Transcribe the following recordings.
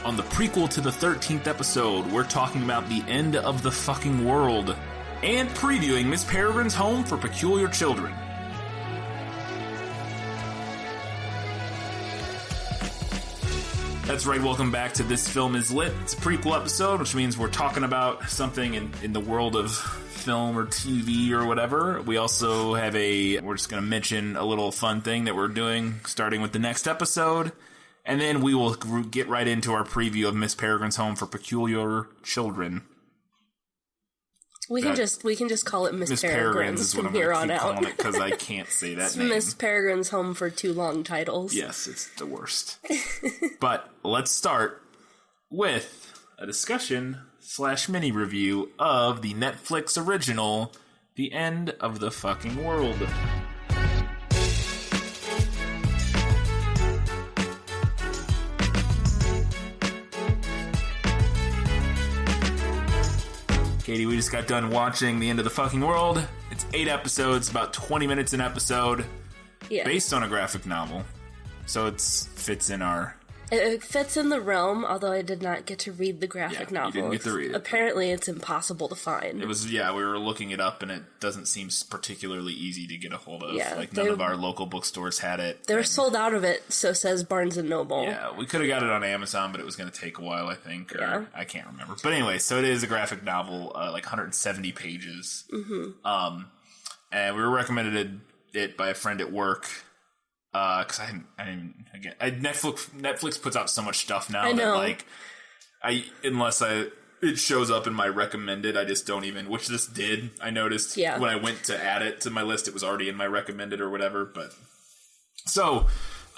On the prequel to the 13th episode, we're talking about the end of the fucking world and previewing Miss Peregrine's Home for Peculiar Children. That's right, welcome back to This Film Is Lit. It's a prequel episode, which means we're talking about something in the world of film or TV or whatever. We also have we're just going to mention a little fun thing that we're doing starting with the next episode. And then we will get right into our preview of Miss Peregrine's Home for Peculiar Children. We can just call it Miss Peregrine's from here on out. Because I can't say that name. Miss Peregrine's Home for too long titles. Yes, it's the worst. But let's start with a discussion / mini review of the Netflix original, The End of the Fucking World. Katie, we just got done watching The End of the Fucking World. It's 8 episodes, about 20 minutes an episode, based on a graphic novel. So it fits in It fits in the realm, although I did not get to read the graphic novel. You didn't get to read it. Apparently it's impossible to find. It was, we were looking it up, and it doesn't seem particularly easy to get a hold of. None of our local bookstores had it. They were sold out of it, so says Barnes & Noble. Yeah, we could have got it on Amazon, but it was going to take a while, I think. I can't remember. But anyway, so it is a graphic novel, 170 pages. Mm-hmm. And we were recommended it by a friend at work. Because Netflix puts out so much stuff now that unless it shows up in my recommended, I just don't even. Which this did. I noticed when I went to add it to my list, it was already in my recommended or whatever. But so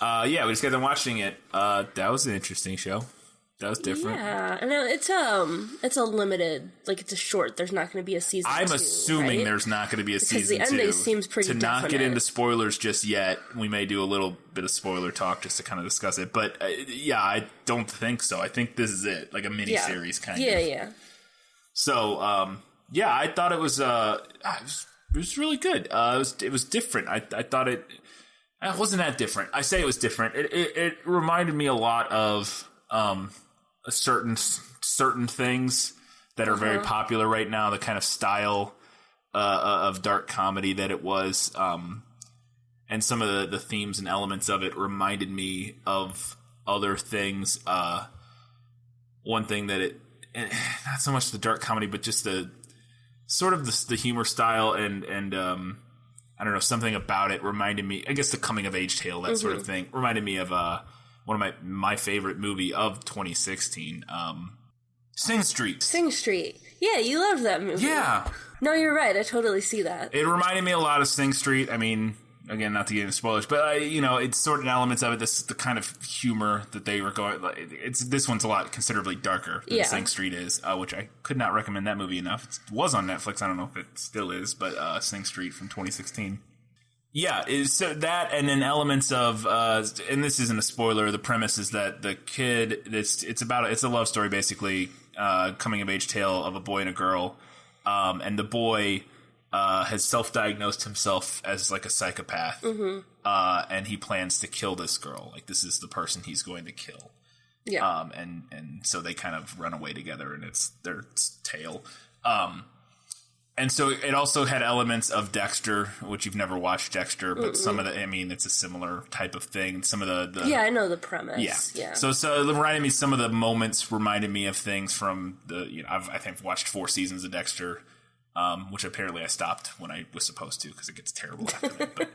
we just got done watching it. That was an interesting show. That was different. Yeah, I know it's a limited, it's a short. There's not going to be a season. I'm assuming there's not going to be a season 2. Because the ending seems pretty definite. To not get into spoilers just yet, we may do a little bit of spoiler talk just to kind of discuss it. But I don't think so. I think this is it, like a mini series kind of. Yeah. So I thought it was really good. It was different. I thought it wasn't that different. I say it was different. It reminded me a lot of certain things that are very popular right now, the kind of style of dark comedy that it was, and some of the themes and elements of it reminded me of other things. One thing that not so much the dark comedy, but just the sort of the humor style and I don't know, something about it reminded me, I guess the coming of age tale, that sort of thing, reminded me of one of my favorite movie of 2016, Sing Street. Sing Street. Yeah, you loved that movie. Yeah. No, you're right. I totally see that. It reminded me a lot of Sing Street. I mean, again, not to get into spoilers, but it's certain elements of it. The kind of humor that they were going. This one's a lot considerably darker than Sing Street is, which I could not recommend that movie enough. It was on Netflix. I don't know if it still is, but Sing Street from 2016. Yeah, so that, and then elements of, and this isn't a spoiler. The premise is that the kid, it's a love story basically, coming of age tale of a boy and a girl, and the boy has self-diagnosed himself as like a psychopath, and he plans to kill this girl. Like, this is the person he's going to kill. Yeah, and so they kind of run away together, and it's their tale. And so it also had elements of Dexter, which you've never watched Dexter, but some of it's a similar type of thing. Some of the yeah, I know the premise. Yeah. So it reminded me, some of the moments reminded me of things from I think I've watched 4 seasons of Dexter, which apparently I stopped when I was supposed to because it gets terrible after that. But,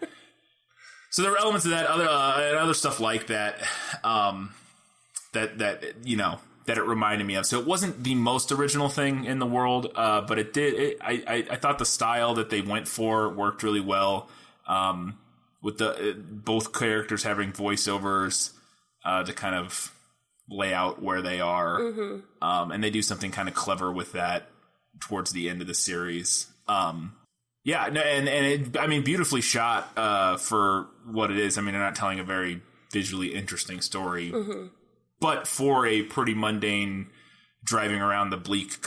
so there were elements of that, other stuff like that, that it reminded me of. So it wasn't the most original thing in the world, but it did. I thought the style that they went for worked really well, with both characters having voiceovers to kind of lay out where they are, and they do something kind of clever with that towards the end of the series. Beautifully shot for what it is. I mean, they're not telling a very visually interesting story. But for a pretty mundane driving around the bleak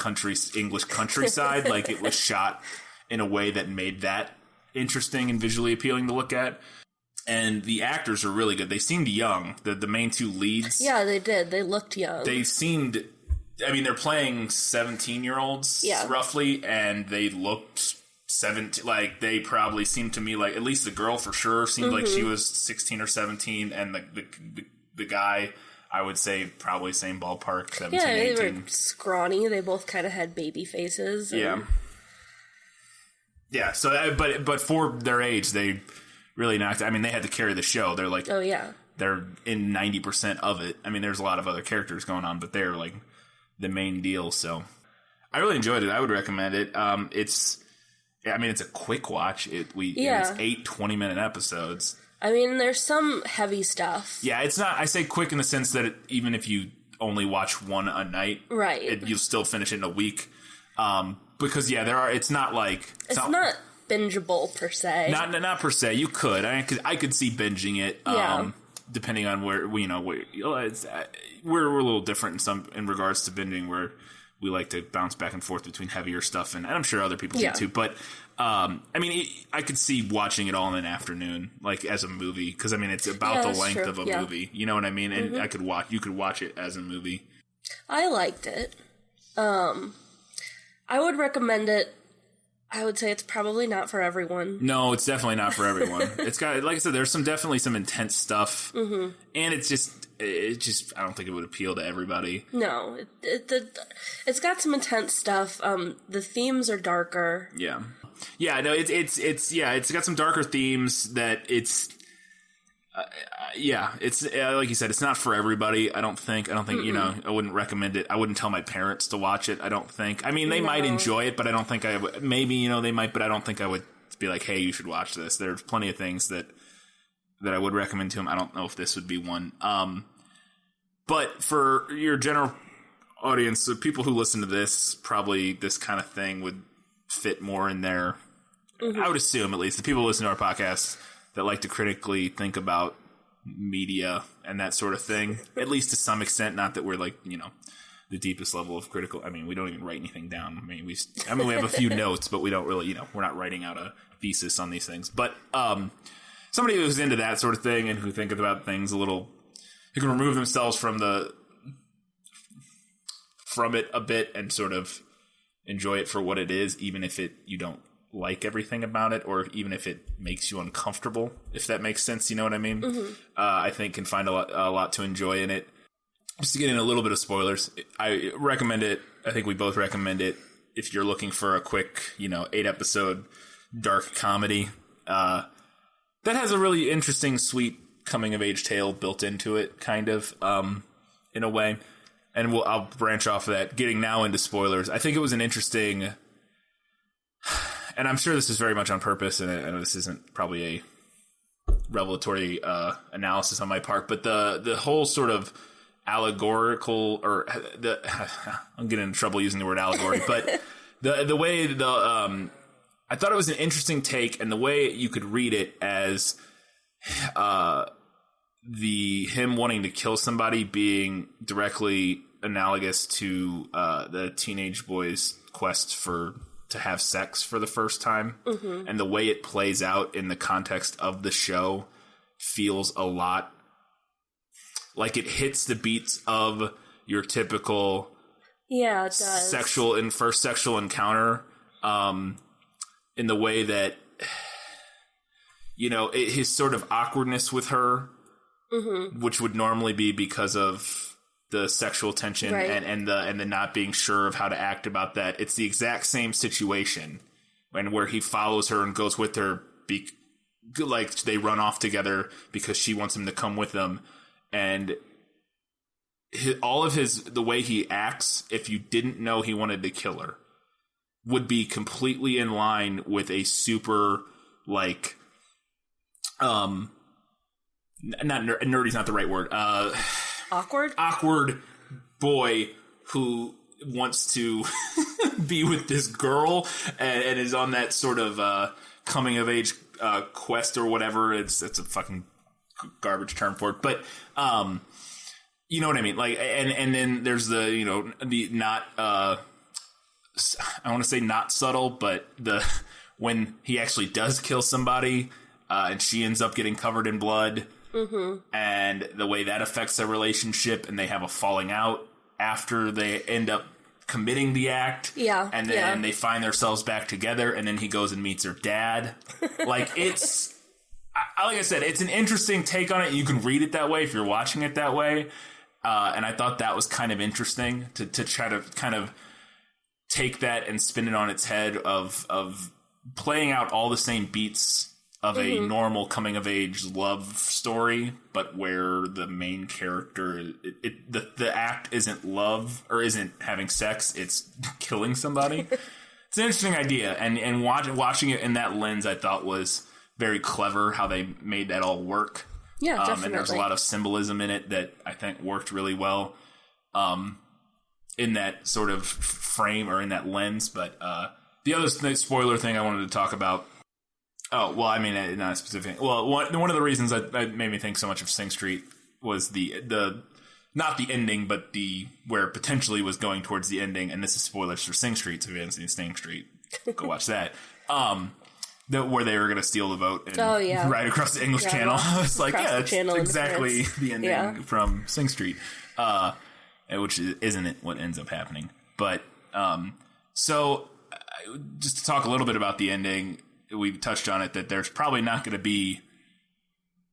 English countryside, like, it was shot in a way that made that interesting and visually appealing to look at. And the actors are really good. They seemed young. The main two leads. Yeah, they did. They looked young. They seemed... I mean, they're playing 17-year-olds, roughly, and they looked 17. Like, they probably seemed to me like... At least the girl, for sure, seemed like she was 16 or 17, and the guy, I would say, probably same ballpark, 17, 18. Yeah, they were scrawny. They both kind of had baby faces. Yeah. Yeah, so... But for their age, they... really knocked. I mean, they had to carry the show. They're like, they're in 90% of it. I mean, there's a lot of other characters going on, but they're like the main deal. So I really enjoyed it. I would recommend it. It's a quick watch. It's 8 20-minute episodes. I mean, there's some heavy stuff. Yeah, it's not. I say quick in the sense that even if you only watch one a night, right, you'll still finish it in a week. Because it's not like it's not bingeable per se. Not per se. You could. I could see binging it. Depending on where we're a little different in regards to binging, where we like to bounce back and forth between heavier stuff, and I'm sure other people do too. But I mean, I could see watching it all in an afternoon, like as a movie, because I mean it's about the length of a movie. You know what I mean? And you could watch it as a movie. I liked it. I would recommend it. I would say it's probably not for everyone. No, it's definitely not for everyone. It's got, like I said, there's definitely some intense stuff, and it's just I don't think it would appeal to everybody. No, it's got some intense stuff. The themes are darker. Yeah. No, it's got some darker themes that it's. It's like you said, it's not for everybody. I don't think I wouldn't recommend it. I wouldn't tell my parents to watch it. I don't think. I mean, they might enjoy it, but I don't think I would. Maybe they might, but I don't think I would be like, hey, you should watch this. There's plenty of things that I would recommend to them. I don't know if this would be one. But for your general audience, so people who listen to this, probably this kind of thing would fit more in their. I would assume, at least, the people who listen to our podcast that like to critically think about media and that sort of thing, at least to some extent. Not that we're like, the deepest level of critical. I mean, we don't even write anything down. I mean, we have a few notes, but we don't really, we're not writing out a thesis on these things. But somebody who's into that sort of thing and who think about things a little, who can remove themselves from it a bit and sort of enjoy it for what it is, even if you don't like everything about it, or even if it makes you uncomfortable, if that makes sense, you know what I mean? I think can find a lot to enjoy in it. Just to get in a little bit of spoilers, I recommend it. I think we both recommend it if you're looking for a quick, 8-episode dark comedy that has a really interesting, sweet coming-of-age tale built into it, kind of, in a way. And I'll branch off of that, getting now into spoilers. I think it was an interesting... And I'm sure this is very much on purpose, and I know this isn't probably a revelatory analysis on my part, but the whole sort of allegorical, or I'm getting in trouble using the word allegory, but the way I thought it was an interesting take, and the way you could read it as him wanting to kill somebody being directly analogous to the teenage boy's quest to have sex for the first time, and the way it plays out in the context of the show feels a lot like it hits the beats of your typical it does. first sexual encounter, in the way that his sort of awkwardness with her, which would normally be because of the sexual tension, right, and the not being sure of how to act about that. It's the exact same situation where he follows her and goes with her, like they run off together because she wants him to come with them, and the way he acts, if you didn't know he wanted to kill her, would be completely in line with a super like not nerdy's not the right word. Awkward boy who wants to be with this girl and is on that sort of coming of age quest or whatever. It's a fucking garbage term for it, but you know what I mean. Like, and then there's the the not I want to say not subtle, but when he actually does kill somebody, and she ends up getting covered in blood. Mm-hmm. And the way that affects their relationship, and they have a falling out after they end up committing the act. Yeah. And then they find themselves back together, and then he goes and meets her dad. Like, it's... like I said, it's an interesting take on it. You can read it that way if you're watching it that way. And I thought that was kind of interesting to try to kind of take that and spin it on its head of playing out all the same beats of a normal coming-of-age love story, but where the main character, the act isn't love, or isn't having sex, it's killing somebody. It's an interesting idea, and watching it in that lens, I thought was very clever how they made that all work. Yeah, definitely. And there's a lot of symbolism in it that I think worked really well in that sort of frame, or in that lens. But the other spoiler thing I wanted to talk about, not a specific. Well, one of the reasons that made me think so much of Sing Street was the not the ending, but the where potentially was going towards the ending. And this is spoilers for Sing Street, so if you haven't seen Sing Street, go watch that. Where they were going to steal the vote and right across the English Channel. It's like, that's exactly the ending from Sing Street, which isn't it what ends up happening. But so just to talk a little bit about the ending, we touched on it, that there's probably not going to be,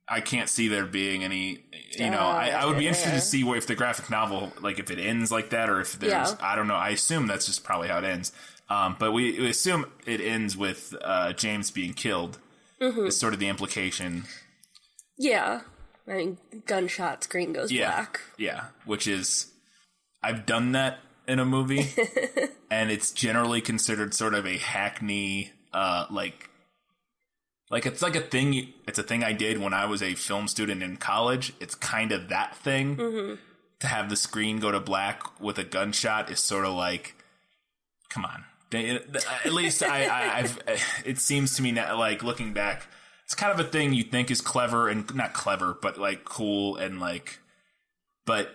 I can't see there being any, I would be interested to see if the graphic novel, like if it ends like that, or if there's, I don't know. I assume that's just probably how it ends. But we assume it ends with James being killed. Mm-hmm. Is sort of the implication. Yeah. I mean, gunshot, screen goes black. Yeah, which is... I've done that in a movie, and it's generally considered sort of a hackney, like it's like a thing. It's a thing I did when I was a film student in college. It's kind of that thing. Mm-hmm. To have the screen go to black with a gunshot is sort of like, come on. At least it seems to me now, like looking back, it's kind of a thing you think is clever, and not clever, but like cool, and like, but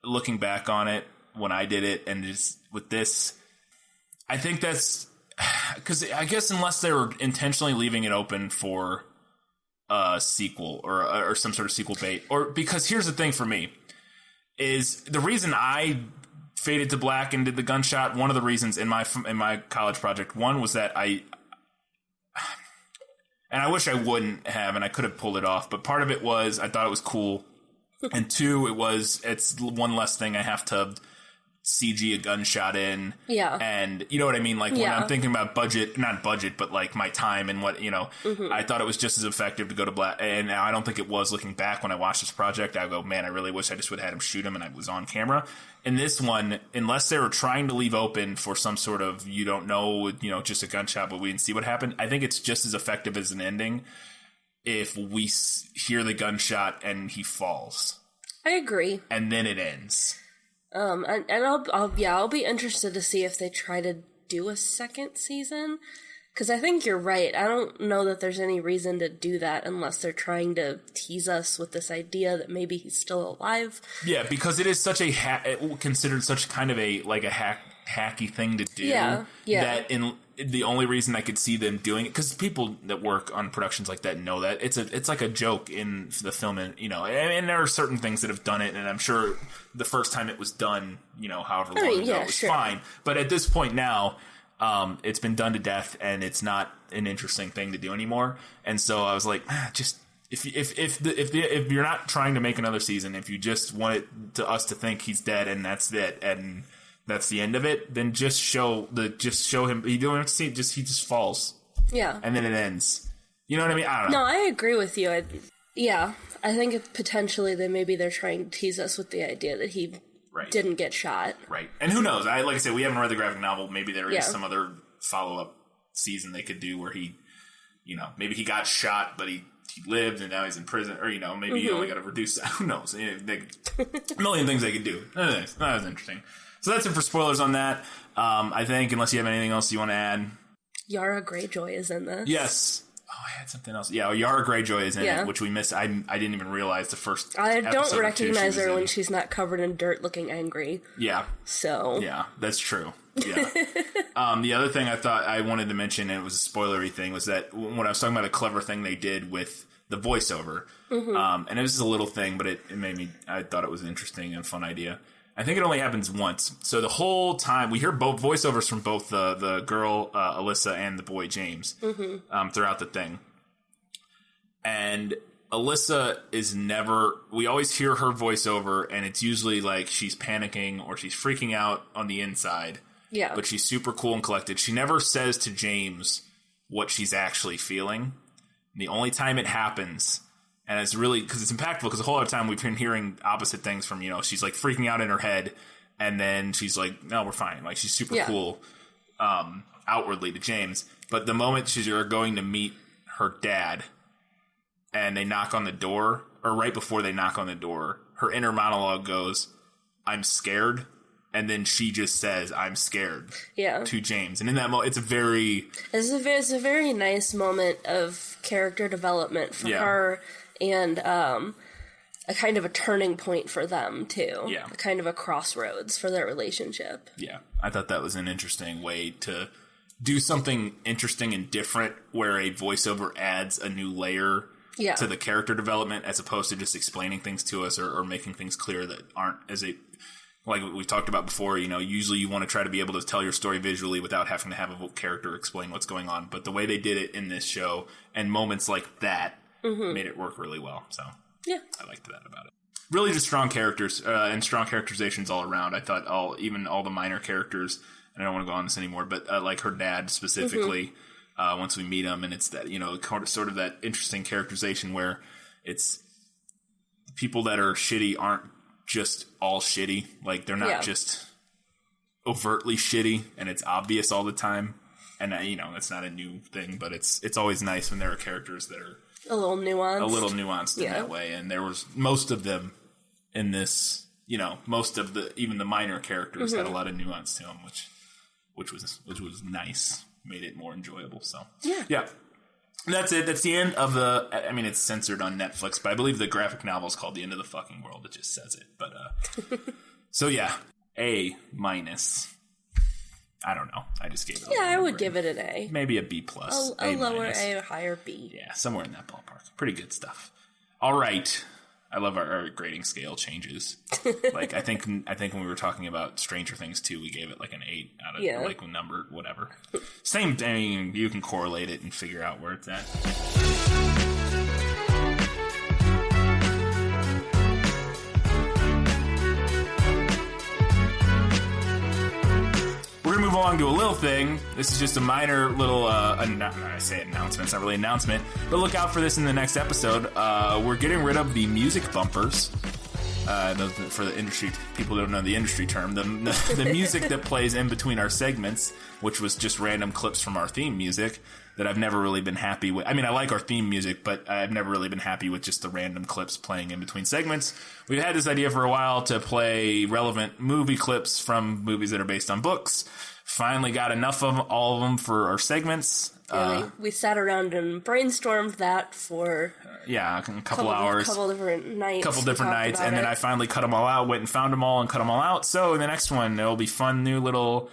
looking back on it when I did it, and just with this, I think that's because I guess unless they were intentionally leaving it open for a sequel or some sort of sequel bait, or because here's the thing for me is the reason I faded to black and did the gunshot. One of the reasons in my college project, one was that and I wish I wouldn't have, and I could have pulled it off, but part of it was I thought it was cool, and two, it's one less thing I have to CG a gunshot in. Yeah. And you know what I mean? Like when I'm thinking about not budget, but like my time and what, I thought it was just as effective to go to black. And now I don't think it was. Looking back when I watched this project, I go, man, I really wish I just would have had him shoot him and I was on camera. In this one, unless they were trying to leave open for some sort of, just a gunshot, but we didn't see what happened, I think it's just as effective as an ending if we hear the gunshot and he falls. I agree. And then it ends. And I'll be interested to see if they try to do a second season, because I think you're right. I don't know that there's any reason to do that unless they're trying to tease us with this idea that maybe he's still alive. Yeah, because it is such considered such kind of a hacky thing to do. Yeah. That the only reason I could see them doing it, because people that work on productions like that know that it's like a joke in the film, and there are certain things that have done it, and I'm sure the first time it was done, however long ago, it was fine. But at this point now, it's been done to death, and it's not an interesting thing to do anymore. And so I was like, just if you're not trying to make another season, if you just want us to think he's dead and that's it, and that's the end of it, then just show him. You don't have to see it, he just falls. Yeah. And then it ends. You know what I mean? I don't know. No, I agree with you. I think potentially they're trying to tease us with the idea that he didn't get shot. Right. And who knows? Like I said, we haven't read the graphic novel. Maybe there is some other follow-up season they could do where he, maybe he got shot, but he lived and now he's in prison, or, maybe he only got to reduce. Who knows? A million things they could do. Anyways, that was interesting. So that's it for spoilers on that. I think, unless you have anything else you want to add. Yara Greyjoy is in this. Yes. I had something else. Yeah, Yara Greyjoy is in it, which we missed. I didn't even realize the first I don't recognize her when she's not covered in dirt looking angry. Yeah. So. Yeah, that's true. Yeah. The other thing I thought I wanted to mention, and it was a spoilery thing, was that when I was talking about a clever thing they did with the voiceover, and it was just a little thing, but it made me, I thought it was an interesting and fun idea. I think it only happens once. So the whole time, we hear both voiceovers from both the girl, Alyssa, and the boy, James, throughout the thing. And Alyssa is never, we always hear her voiceover, and it's usually like she's panicking or she's freaking out on the inside. Yeah. But she's super cool and collected. She never says to James what she's actually feeling. The only time it happens, and it's really, because it's impactful, because the whole other time we've been hearing opposite things from, she's like freaking out in her head, and then she's like, no, we're fine. Like, she's super cool outwardly to James. But the moment she's going to meet her dad, and they knock on the door, or right before they knock on the door, her inner monologue goes, I'm scared. And then she just says, I'm scared to James. And in that moment, it's a very nice moment of character development for her, and a kind of a turning point for them, too. Yeah. A kind of a crossroads for their relationship. Yeah. I thought that was an interesting way to do something interesting and different, where a voiceover adds a new layer to the character development, as opposed to just explaining things to us or making things clear that aren't like we've talked about before. Usually you want to try to be able to tell your story visually without having to have a character explain what's going on. But the way they did it in this show, and moments like that, made it work really well. So I liked that about it. Really just strong characters and strong characterizations all around. I thought even all the minor characters, and I don't want to go on this anymore, but like her dad specifically, once we meet him, and it's that, sort of that interesting characterization where it's people that are shitty aren't just all shitty. Like, they're not just overtly shitty and it's obvious all the time. And it's not a new thing, but it's always nice when there are characters that are a little nuanced in that way. And there was most of them in this, most of even the minor characters had a lot of nuance to them, which was nice, made it more enjoyable. So yeah. That's it. That's the end of it's censored on Netflix, but I believe the graphic novel is called The End of the Fucking World. It just says it. But, so yeah, A-. I don't know. I just gave it I would give it an A. Maybe a B+. A lower A, a higher B. Yeah, somewhere in that ballpark. Pretty good stuff. All right. I love our grading scale changes. Like, I think when we were talking about Stranger Things 2, we gave it like an 8 out of like a number, whatever. Same thing. You can correlate it and figure out where it's at. We're going to move along to a little thing. This is just a minor little, I say announcement, it's not really an announcement, but look out for this in the next episode. We're getting rid of the music bumpers. For the industry, people don't know the industry term, the music that plays in between our segments, which was just random clips from our theme music that I've never really been happy with. I mean, I like our theme music, but I've never really been happy with just the random clips playing in between segments. We've had this idea for a while to play relevant movie clips from movies that are based on books. Finally got enough of all of them for our segments. We sat around and brainstormed that for a couple hours. Couple different nights. And then I finally cut them all out, went and found them all and cut them all out. So in the next one, there'll be fun new little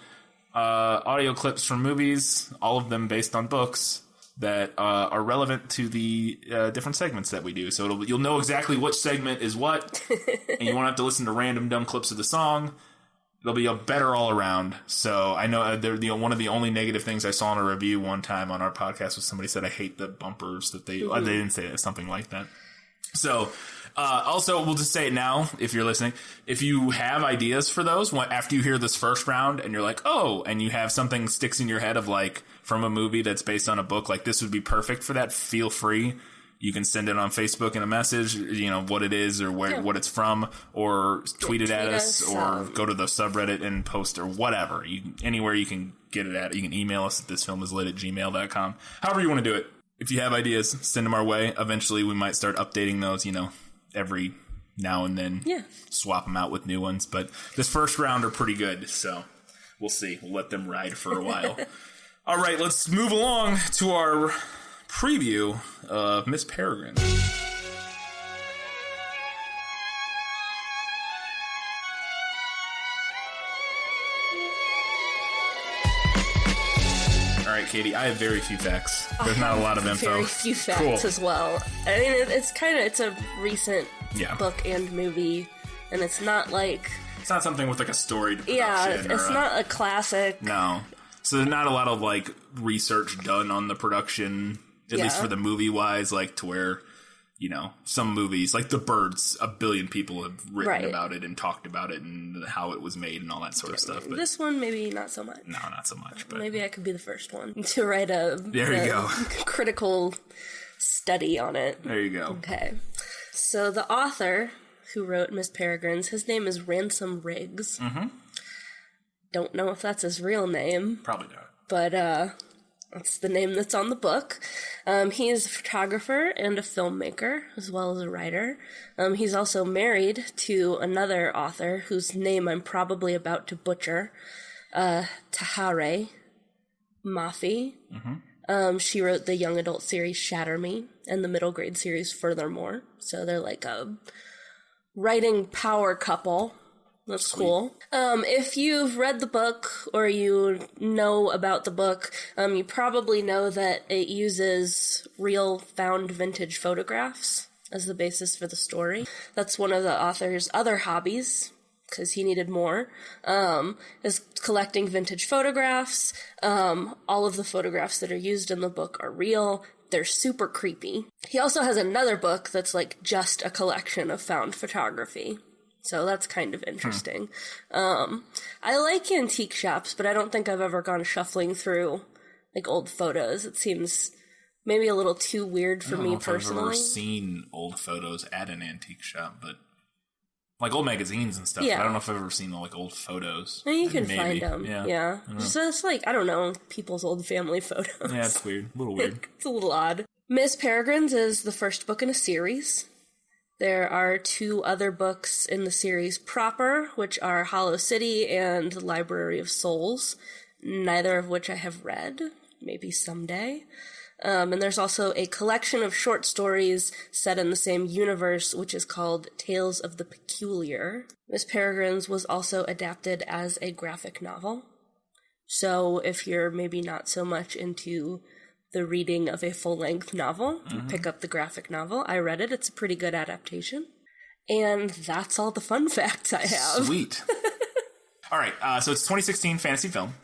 audio clips from movies, all of them based on books that are relevant to the different segments that we do. So you'll know exactly which segment is what, and you won't have to listen to random dumb clips of the song. It'll be a better all around. So I know one of the only negative things I saw in a review one time on our podcast was somebody said, I hate the bumpers that they didn't say it, something like that. So, also we'll just say it now, if you're listening, if you have ideas for those after you hear this first round and you're like, oh, and you have something sticks in your head of like from a movie that's based on a book, like this would be perfect for that. Feel free. You can send it on Facebook in a message, what it is or what it's from, or tweet it at us, or go to the subreddit and post, or whatever. Anywhere you can get it at. You can email us at thisfilmislit@gmail.com. However you want to do it. If you have ideas, send them our way. Eventually we might start updating those, every now and then. Yeah. Swap them out with new ones. But this first round are pretty good, so we'll see. We'll let them ride for a while. All right, let's move along to our preview of Miss Peregrine. All right, Katie, I have very few facts. There's not a lot of info. Very few facts as well. I mean, it's a recent book and movie, and it's not like... It's not something with like a storied production. Yeah, it's not a classic. No. So there's not a lot of like research done on the production, at least for the movie-wise, like to where, you know, some movies, like The Birds, a billion people have written about it and talked about it and how it was made and all that sort of stuff. But this one, maybe not so much. No, not so much. But maybe I could be the first one to write a critical study on it. There you go. Okay. So the author who wrote Miss Peregrine's, his name is Ransom Riggs. Mm-hmm. Don't know if that's his real name. Probably not. But that's the name that's on the book. He is a photographer and a filmmaker, as well as a writer. He's also married to another author whose name I'm probably about to butcher, Tahare Mafi. Mm-hmm. She wrote the young adult series Shatter Me and the middle grade series Furthermore. So they're like a writing power couple. That's cool. If you've read the book or you know about the book, you probably know that it uses real found vintage photographs as the basis for the story. That's one of the author's other hobbies, because he needed more, is collecting vintage photographs. All of the photographs that are used in the book are real. They're super creepy. He also has another book that's like just a collection of found photography. So that's kind of interesting. I like antique shops, but I don't think I've ever gone shuffling through like old photos. It seems maybe a little too weird for me personally. I've never seen old photos at an antique shop, but like old magazines and stuff. Yeah. I don't know if I've ever seen like old photos. And you can find them. Yeah. So it's like, I don't know, people's old family photos. Yeah, it's weird. A little weird. It's a little odd. Miss Peregrine's is the first book in a series. There are 2 other books in the series proper, which are Hollow City and The Library of Souls, neither of which I have read, maybe someday. And there's also a collection of short stories set in the same universe, which is called Tales of the Peculiar. Miss Peregrine's was also adapted as a graphic novel. So if you're maybe not so much into the reading of a full-length novel, you pick up the graphic novel. I read it. It's a pretty good adaptation. And that's all the fun facts I have. Sweet. All right, so it's a 2016 fantasy film,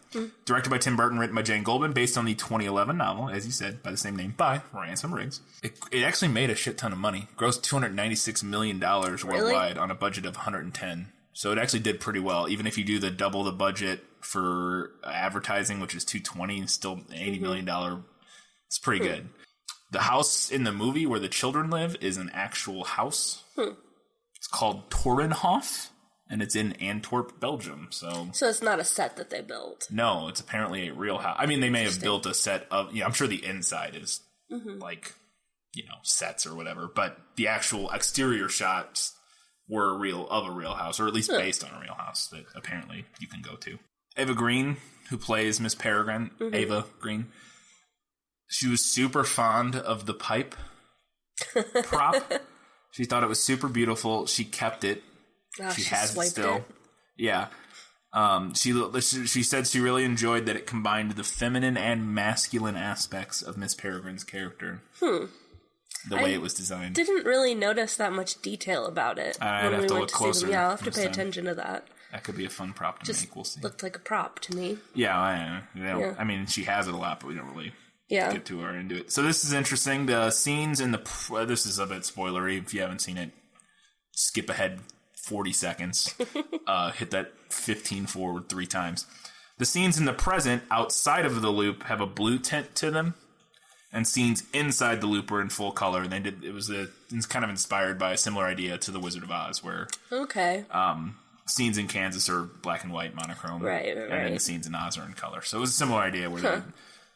directed by Tim Burton, written by Jane Goldman, based on the 2011 novel, as you said, by the same name, by Ransom Riggs. It actually made a shit ton of money. Grossed $296 million worldwide on a budget of $110. So it actually did pretty well. Even if you do the double the budget for advertising, which is $220, still $80 million. It's pretty good. The house in the movie where the children live is an actual house. It's called Torenhof, and it's in Antwerp, Belgium. So it's not a set that they built. No, it's apparently a real house. I mean, they may have built a set of... I'm sure the inside is like, sets or whatever. But the actual exterior shots were of a real house, or at least based on a real house that apparently you can go to. Eva Green, who plays Miss Peregrine, Ava Green... She was super fond of the pipe prop. She thought it was super beautiful. She kept it. She has it still. Yeah. She said she really enjoyed that it combined the feminine and masculine aspects of Miss Peregrine's character. The way it was designed. Didn't really notice that much detail about it. I'd have to look closer. Yeah, I'll have to pay attention to that. That could be a fun prop to make. We'll see. Looked like a prop to me. Yeah, I mean, she has it a lot, but we don't really... get too far into it. So this is interesting. The scenes in this is a bit spoilery. If you haven't seen it, skip ahead 40 seconds. Hit that 15 forward 3 times. The scenes in the present outside of the loop have a blue tint to them, and scenes inside the loop are in full color. And it's kind of inspired by a similar idea to The Wizard of Oz, where scenes in Kansas are black and white monochrome, right. And then the scenes in Oz are in color. So it was a similar idea where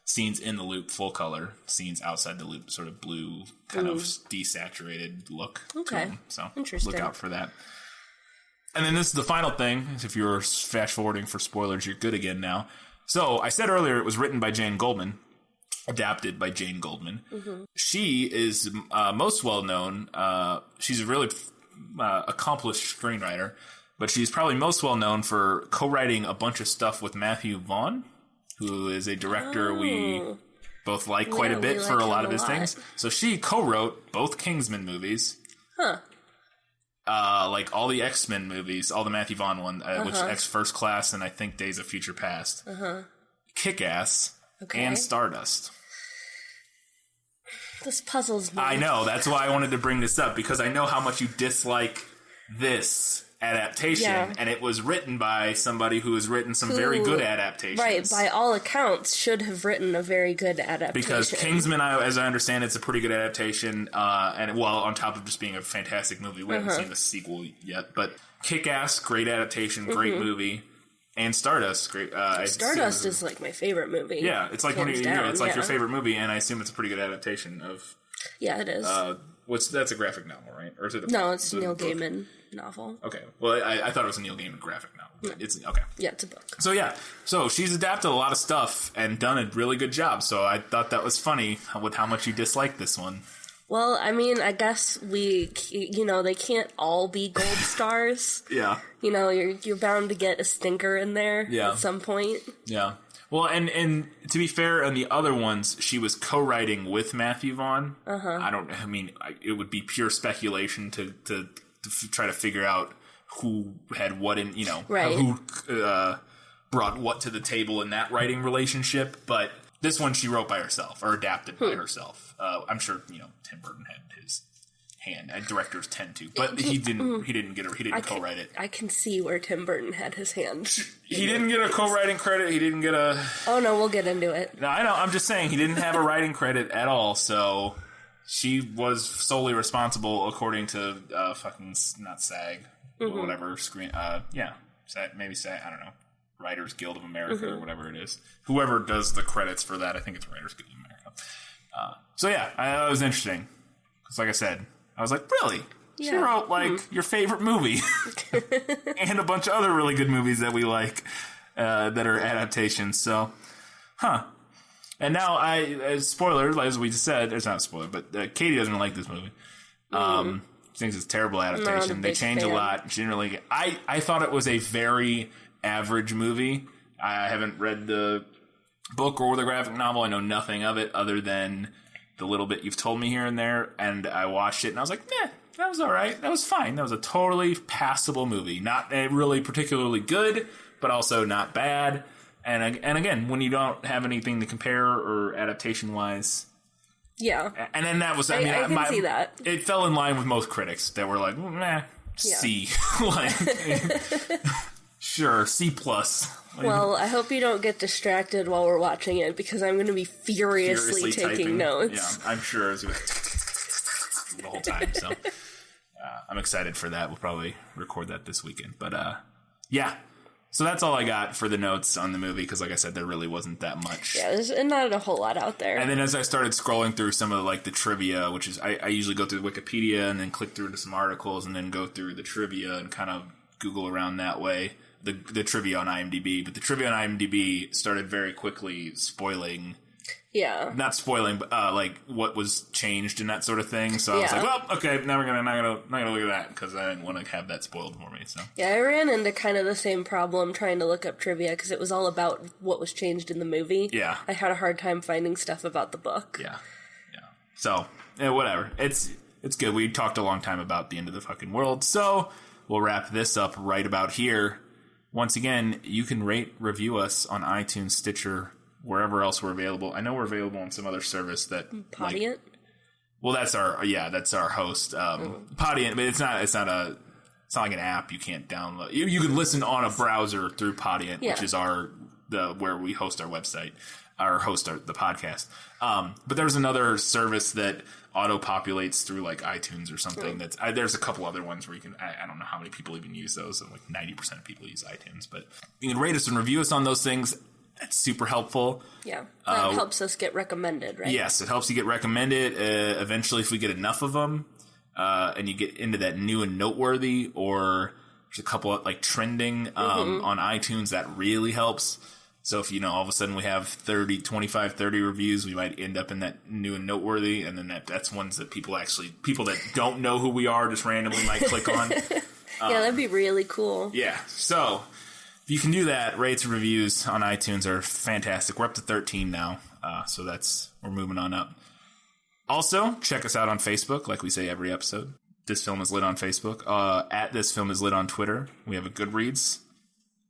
scenes in the loop, full color. Scenes outside the loop, sort of blue, kind of desaturated look. Okay. So interesting. Look out for that. And then this is the final thing. If you're fast forwarding for spoilers, you're good again now. So I said earlier it was written by Jane Goldman. adapted by Jane Goldman. She is most well known. She's a really accomplished screenwriter, but she's probably most well known for co-writing a bunch of stuff with Matthew Vaughn, who is a director we both like quite a bit for a lot of his things. So she co-wrote both Kingsman movies. Like all the X-Men movies, all the Matthew Vaughn one, which X First Class and I think Days of Future Past. Kick-Ass and Stardust. This puzzles me. I know. That's why I wanted to bring this up, because I know how much you dislike this adaptation, and it was written by somebody who has written some very good adaptations. Right, by all accounts, should have written a very good adaptation. Because Kingsman, as I understand, it's a pretty good adaptation, and well, on top of just being a fantastic movie, we haven't seen the sequel yet, but Kick-Ass, great adaptation, great movie. And Stardust, great. Stardust is like my favorite movie. Yeah, it's like it's like your favorite movie, and I assume it's a pretty good adaptation of. Yeah, it is. That's a graphic novel, right? Or is it? No, it's a Neil Gaiman novel. Okay, well, I thought it was a Neil Gaiman graphic novel. No. It's okay. Yeah, it's a book. So she's adapted a lot of stuff and done a really good job. So I thought that was funny with how much you dislike this one. Well, I mean, I guess they can't all be gold stars. Yeah. You're bound to get a stinker in there at some point. Yeah. Well, and to be fair, on the other ones, she was co-writing with Matthew Vaughn. It would be pure speculation to try to figure out who had what in, who brought what to the table in that writing relationship, but this one she wrote by herself, or adapted by herself. I'm sure Tim Burton had his hand, and directors tend to, but he didn't co-write it. I can see where Tim Burton had his hand. He didn't get a co-writing credit. He didn't get a. Oh no, we'll get into it. No, I know. I'm just saying he didn't have a writing credit at all. So she was solely responsible, according to fucking not SAG or whatever screen. Maybe SAG. I don't know. Writers Guild of America or whatever it is. Whoever does the credits for that, I think it's Writers Guild of America. I thought it was interesting. Because like I said, I was like, really? Yeah. She wrote, your favorite movie. And a bunch of other really good movies that we like that are adaptations. So, And now, spoiler, as we just said, it's not a spoiler, but Katie doesn't like this movie. She thinks it's a terrible adaptation. They change a lot. She didn't really I thought it was a very average movie. I haven't read the book or the graphic novel. I know nothing of it other than the little bit you've told me here and there, and I watched it and I was like, that was all right. That was fine. That was a totally passable movie. Not really particularly good, but also not bad. And again, when you don't have anything to compare or adaptation wise. Yeah. And then that was, I can see that. It fell in line with most critics that were like, C. Sure, C+. Well, I hope you don't get distracted while we're watching it, because I'm going to be furiously taking notes. Yeah, I'm sure it's the whole time. So I'm excited for that. We'll probably record that this weekend. But so that's all I got for the notes on the movie, because like I said, there really wasn't that much. Yeah, there's not a whole lot out there. And then as I started scrolling through some of the trivia, which is I usually go through Wikipedia and then click through to some articles and then go through the trivia and kind of Google around that way. The trivia on IMDb, but the trivia on IMDb started very quickly spoiling. Yeah. Not spoiling, but what was changed and that sort of thing. So I was like, well, okay, now we're not gonna look at that, because I didn't want to have that spoiled for me. So yeah, I ran into kind of the same problem trying to look up trivia, because it was all about what was changed in the movie. Yeah. I had a hard time finding stuff about the book. Yeah. So whatever. It's good. We talked a long time about the end of the fucking world, so we'll wrap this up right about here. Once again, you can rate, review us on iTunes, Stitcher, wherever else we're available. I know we're available on some other service that Podiant. That's our host. Podiant, but it's not like an app you can't download. You can listen on a browser through Podiant, which is where we host our website, the podcast. But there's another service that auto-populates through iTunes or something. There's a couple other ones where you can, I don't know how many people even use those, so 90% of people use iTunes, but you can rate us and review us on those things. That's super helpful. Yeah, that helps us get recommended, right? Yes, it helps you get recommended. Eventually, if we get enough of them, and you get into that new and noteworthy, or there's a couple of trending on iTunes, that really helps. So if, all of a sudden we have 25, 30 reviews, we might end up in that new and noteworthy. And then that's ones that people that don't know who we are just randomly might click on. Yeah, that'd be really cool. Yeah. So if you can do that, rates and reviews on iTunes are fantastic. We're up to 13 now. So we're moving on up. Also, check us out on Facebook, like we say every episode. This Film is Lit on Facebook. At This Film is Lit on Twitter. We have a Goodreads.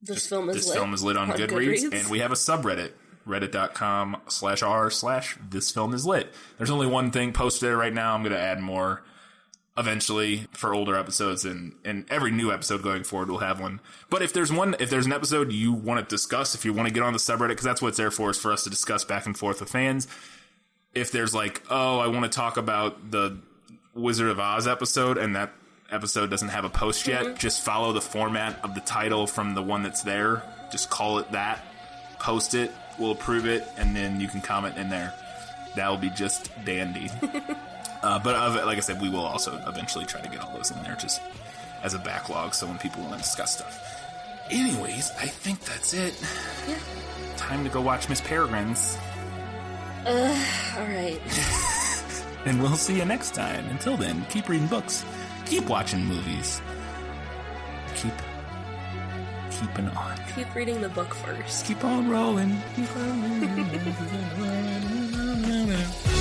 This Film is Lit on Goodreads. And we have a subreddit, reddit.com/r/thisfilmislit. There's only one thing posted there right now. I'm going to add more eventually for older episodes, and every new episode going forward will have one. But if there's an episode you want to discuss, if you want to get on the subreddit, because that's what it's there for, is for us to discuss back and forth with fans. If there's I want to talk about the Wizard of Oz episode, and that episode doesn't have a post yet, just follow the format of the title from the one that's there. Just call it that, post it, we'll approve it, and then you can comment in there. That'll be just dandy. But like I said, we will also eventually try to get all those in there just as a backlog, so when people want to discuss stuff. Anyways, I think that's it. Yeah. Time to go watch Miss Peregrine's. Alright. And we'll see you next time. Until then, keep reading books. Keep watching movies. Keeping on. Keep reading the book first. Keep on rolling. Keep on rolling.